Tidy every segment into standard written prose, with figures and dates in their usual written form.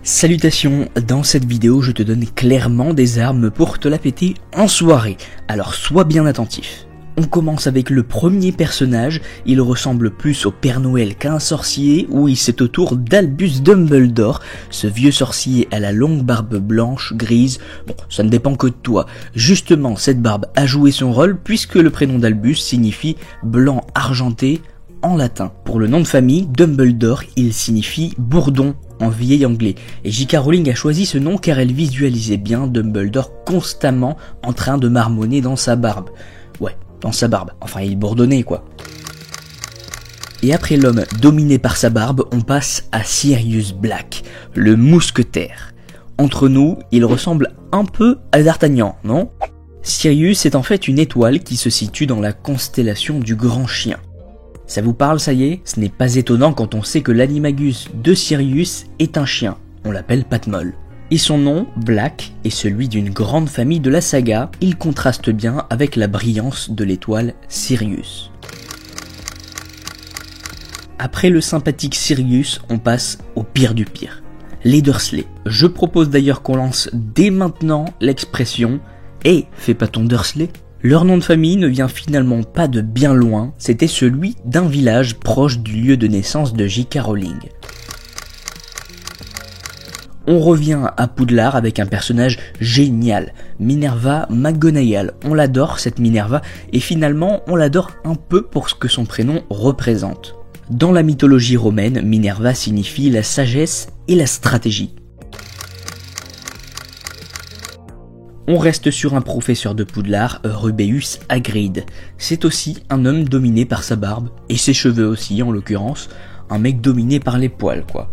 Salutations, dans cette vidéo je te donne clairement des armes pour te la péter en soirée, alors sois bien attentif. On commence avec le premier personnage, il ressemble plus au Père Noël qu'à un sorcier, oui c'est au tour d'Albus Dumbledore, ce vieux sorcier à la longue barbe blanche, grise, bon ça ne dépend que de toi, justement cette barbe a joué son rôle puisque le prénom d'Albus signifie blanc argenté en latin. Pour le nom de famille, Dumbledore, il signifie bourdon en vieil anglais. Et J.K. Rowling a choisi ce nom car elle visualisait bien Dumbledore constamment en train de marmonner dans sa barbe. Ouais, dans sa barbe. Enfin, il bourdonnait quoi. Et après l'homme dominé par sa barbe, on passe à Sirius Black, le mousquetaire. Entre nous, il ressemble un peu à D'Artagnan, non? Sirius est en fait une étoile qui se situe dans la constellation du Grand Chien. Ça vous parle, ça y est? Ce n'est pas étonnant quand on sait que l'animagus de Sirius est un chien. On l'appelle Patmol. Et son nom, Black, est celui d'une grande famille de la saga. Il contraste bien avec la brillance de l'étoile Sirius. Après le sympathique Sirius, on passe au pire du pire. Les Dursley. Je propose d'ailleurs qu'on lance dès maintenant l'expression « Hey, fais pas ton Dursley !» Leur nom de famille ne vient finalement pas de bien loin, c'était celui d'un village proche du lieu de naissance de J.K. Rowling. On revient à Poudlard avec un personnage génial, Minerva McGonagall. On l'adore cette Minerva et finalement on l'adore un peu pour ce que son prénom représente. Dans la mythologie romaine, Minerva signifie la sagesse et la stratégie. On reste sur un professeur de Poudlard, Rubeus Hagrid. C'est aussi un homme dominé par sa barbe, et ses cheveux aussi en l'occurrence, un mec dominé par les poils quoi.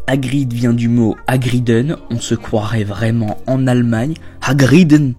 Hagrid vient du mot Hagriden, on se croirait vraiment en Allemagne, Hagriden.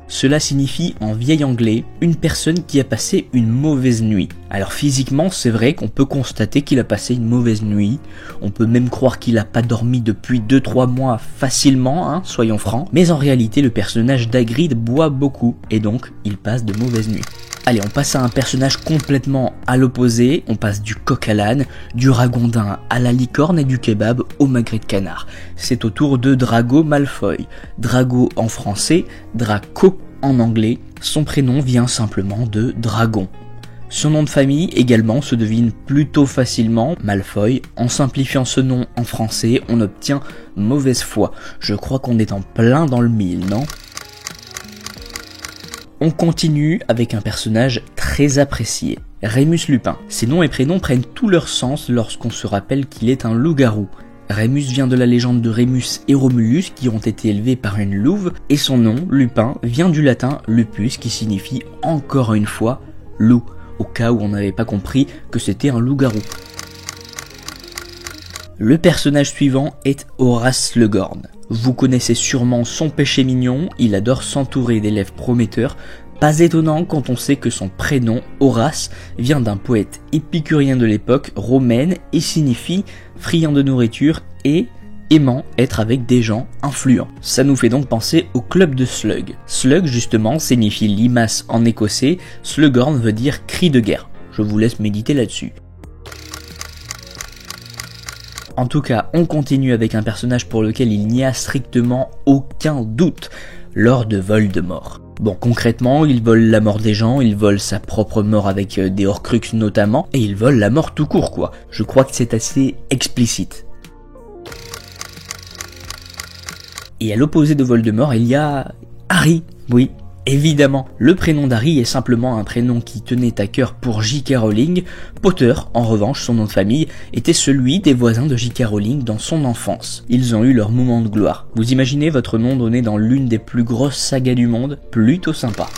Cela signifie en vieil anglais, une personne qui a passé une mauvaise nuit. Alors physiquement c'est vrai qu'on peut constater qu'il a passé une mauvaise nuit, on peut même croire qu'il a pas dormi depuis 2-3 mois facilement, hein, soyons francs, mais en réalité le personnage d'Hagrid boit beaucoup, et donc il passe de mauvaises nuits. Allez, on passe à un personnage complètement à l'opposé, on passe du coq à l'âne, du ragondin à la licorne et du kebab au magret de canard. C'est au tour de Drago Malfoy. Drago en français, Draco en anglais, son prénom vient simplement de dragon. Son nom de famille également se devine plutôt facilement, Malfoy. En simplifiant ce nom en français, on obtient mauvaise foi. Je crois qu'on est en plein dans le mille, non ? On continue avec un personnage très apprécié, Rémus Lupin. Ses noms et prénoms prennent tout leur sens lorsqu'on se rappelle qu'il est un loup-garou. Rémus vient de la légende de Rémus et Romulus qui ont été élevés par une louve et son nom, Lupin, vient du latin lupus qui signifie encore une fois loup, au cas où on n'avait pas compris que c'était un loup-garou. Le personnage suivant est Horace Slughorn. Vous connaissez sûrement son péché mignon, il adore s'entourer d'élèves prometteurs, pas étonnant quand on sait que son prénom, Horace, vient d'un poète épicurien de l'époque romaine et signifie friand de nourriture et aimant être avec des gens influents. Ça nous fait donc penser au club de Slug. Slug justement signifie limace en écossais, Slughorn veut dire cri de guerre. Je vous laisse méditer là-dessus. En tout cas, on continue avec un personnage pour lequel il n'y a strictement aucun doute, Lord Voldemort. Bon, concrètement, il vole la mort des gens, il vole sa propre mort avec des Horcruxes notamment, et il vole la mort tout court quoi. Je crois que c'est assez explicite. Et à l'opposé de Voldemort, il y a Harry, oui. Évidemment, le prénom d'Harry est simplement un prénom qui tenait à cœur pour J.K. Rowling. Potter, en revanche, son nom de famille, était celui des voisins de J.K. Rowling dans son enfance. Ils ont eu leur moment de gloire. Vous imaginez votre nom donné dans l'une des plus grosses sagas du monde? Plutôt sympa.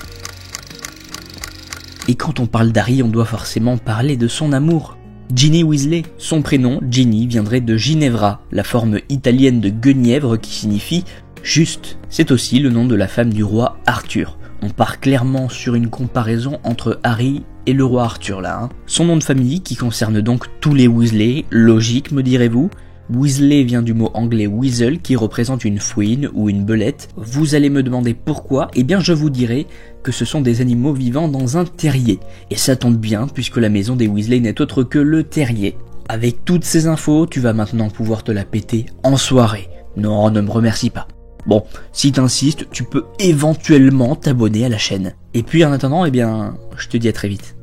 Et quand on parle d'Harry, on doit forcément parler de son amour. Ginny Weasley. Son prénom, Ginny, viendrait de Ginevra, la forme italienne de Guenièvre qui signifie juste. C'est aussi le nom de la femme du roi Arthur. On part clairement sur une comparaison entre Harry et le roi Arthur là. Son nom de famille qui concerne donc tous les Weasley, logique me direz-vous? Weasley vient du mot anglais weasel qui représente une fouine ou une belette. Vous allez me demander pourquoi, eh bien je vous dirai que ce sont des animaux vivant dans un terrier. Et ça tombe bien puisque la maison des Weasley n'est autre que le terrier. Avec toutes ces infos, tu vas maintenant pouvoir te la péter en soirée. Non, ne me remercie pas. Bon, si t'insistes, tu peux éventuellement t'abonner à la chaîne. Et puis en attendant, eh bien, je te dis à très vite.